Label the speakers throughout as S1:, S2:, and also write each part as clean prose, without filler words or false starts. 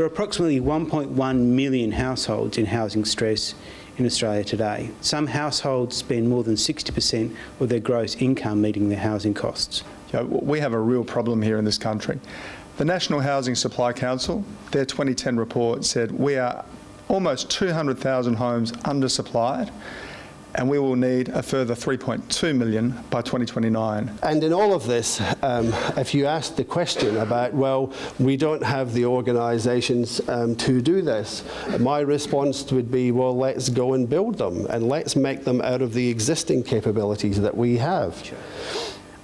S1: There are approximately 1.1 million households in housing stress in Australia today. Some households spend more than 60% of their gross income meeting their housing costs.
S2: We have a real problem here in this country. The National Housing Supply Council, their 2010 report said we are almost 200,000 homes undersupplied, and we will need a further 3.2 million by 2029.
S3: And in all of this, if you ask the question about, well, we don't have the organisations to do this, my response would be, well, let's go and build them, and let's make them out of the existing capabilities that we have.
S1: Sure.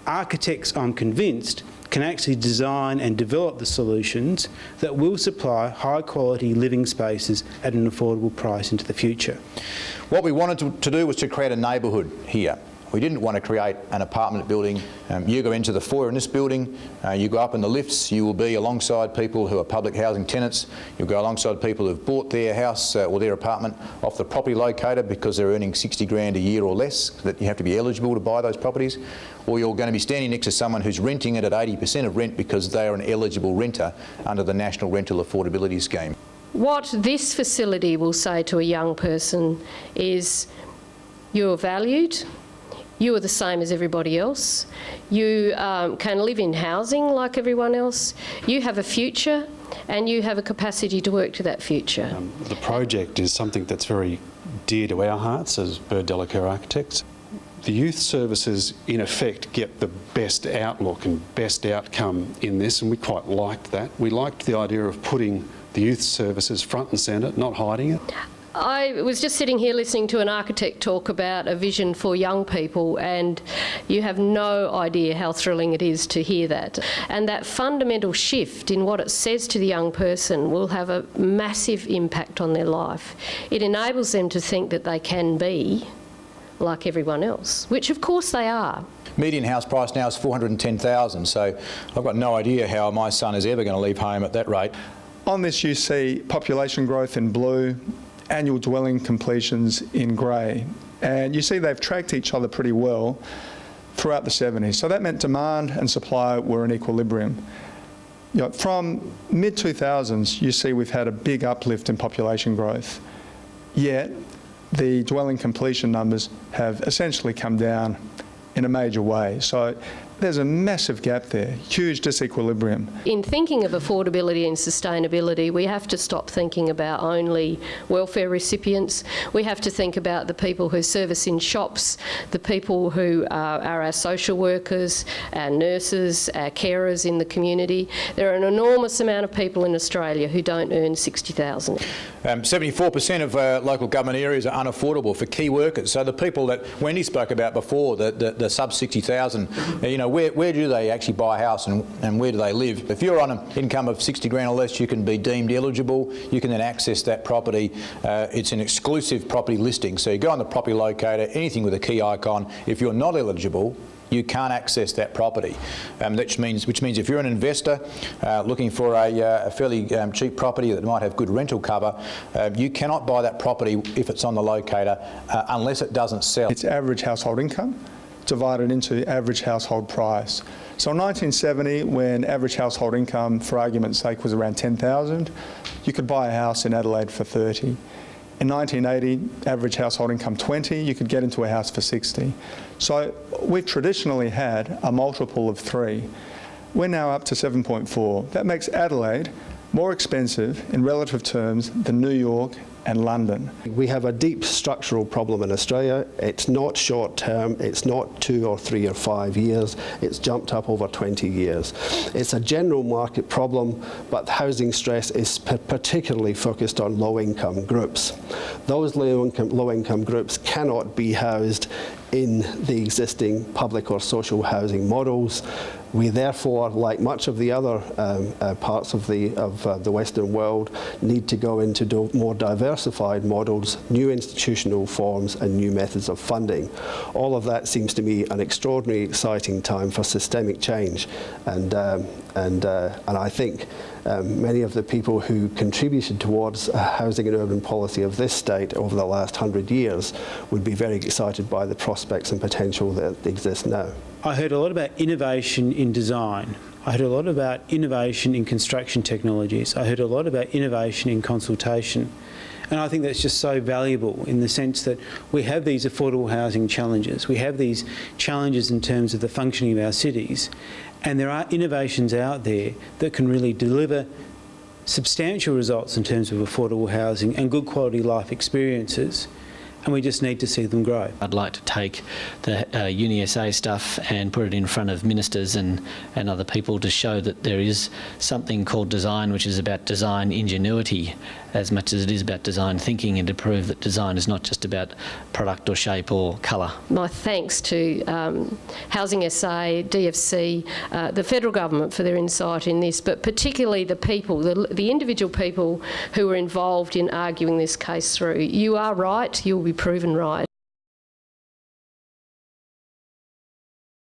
S1: Architects, I'm convinced, can actually design and develop the solutions that will supply high-quality living spaces at an affordable price into the future.
S4: What we wanted to do was to create a neighbourhood here. We didn't want to create an apartment building. You go into the foyer in this building, you go up in the lifts, you will be alongside people who are public housing tenants. You'll go alongside people who've bought their house or their apartment off the property locator because they're earning 60 grand a year or less, that you have to be eligible to buy those properties. Or you're going to be standing next to someone who's renting it at 80% of rent because they are an eligible renter under the National Rental Affordability Scheme.
S5: What this facility will say to a young person is, you're valued, you are the same as everybody else, you can live in housing like everyone else, you have a future and you have a capacity to work to that future.
S6: The project is something that's very dear to our hearts as Bird Delacour Architects. The youth services, in effect, get the best outlook and best outcome in this, and we quite liked that. We liked the idea of putting the youth services front and centre, not hiding it.
S5: I was just sitting here listening to an architect talk about a vision for young people, and you have no idea how thrilling it is to hear that. And that fundamental shift in what it says to the young person will have a massive impact on their life. It enables them to think that they can be like everyone else, which of course they are.
S4: Median house price now is $410,000, so I've got no idea how my son is ever going to leave home at that rate.
S2: On this you see population growth in blue, annual dwelling completions in grey, and you see they've tracked each other pretty well throughout the 70s. So that meant demand and supply were in equilibrium. From mid-2000s, you see we've had a big uplift in population growth, yet the dwelling completion numbers have essentially come down in a major way. So there's a massive gap there, huge disequilibrium.
S5: In thinking of affordability and sustainability, we have to stop thinking about only welfare recipients. We have to think about the people who service in shops, the people who are our social workers, our nurses, our carers in the community. There are an enormous amount of people in Australia who don't earn $60,000.
S4: 74% of local government areas are unaffordable for key workers. So the people that Wendy spoke about before, the sub 60,000, where do they actually buy a house and where do they live? If you're on an income of 60 grand or less, you can be deemed eligible. You can then access that property. It's an exclusive property listing. So you go on the property locator, anything with a key icon. If you're not eligible, you can't access that property, which means if you're an investor looking for a fairly cheap property that might have good rental cover, you cannot buy that property if it's on the locator unless it doesn't sell.
S2: It's average household income divided into average household price. So in 1970, when average household income, for argument's sake, was around 10,000, you could buy a house in Adelaide for 30. In 1980, average household income 20, you could get into a house for 60. So we've traditionally had a multiple of 3. We're now up to 7.4. That makes Adelaide more expensive in relative terms than New York and London.
S3: We have a deep structural problem in Australia. It's not short term, it's not 2 or 3 or 5 years, it's jumped up over 20 years. It's a general market problem, but housing stress is particularly focused on low-income groups. Those low-income groups cannot be housed in the existing public or social housing models. We therefore, like much of the other parts of the Western world, need to go into more diversified models, new institutional forms and new methods of funding. All of that seems to me an extraordinarily exciting time for systemic change, and I think many of the people who contributed towards a housing and urban policy of this state over the last 100 years would be very excited by the prospects and potential that exist now.
S1: I heard a lot about innovation in design. I heard a lot about innovation in construction technologies. I heard a lot about innovation in consultation. And I think that's just so valuable in the sense that we have these affordable housing challenges. We have these challenges in terms of the functioning of our cities. And there are innovations out there that can really deliver substantial results in terms of affordable housing and good quality life experiences. And we just need to see them grow.
S7: I'd like to take the UniSA stuff and put it in front of ministers and other people to show that there is something called design, which is about design ingenuity as much as it is about design thinking, and to prove that design is not just about product or shape or colour.
S5: My thanks to Housing SA, DFC, the federal government for their insight in this, but particularly the people, the individual people who were involved in arguing this case through. You are right, you'll be proven right.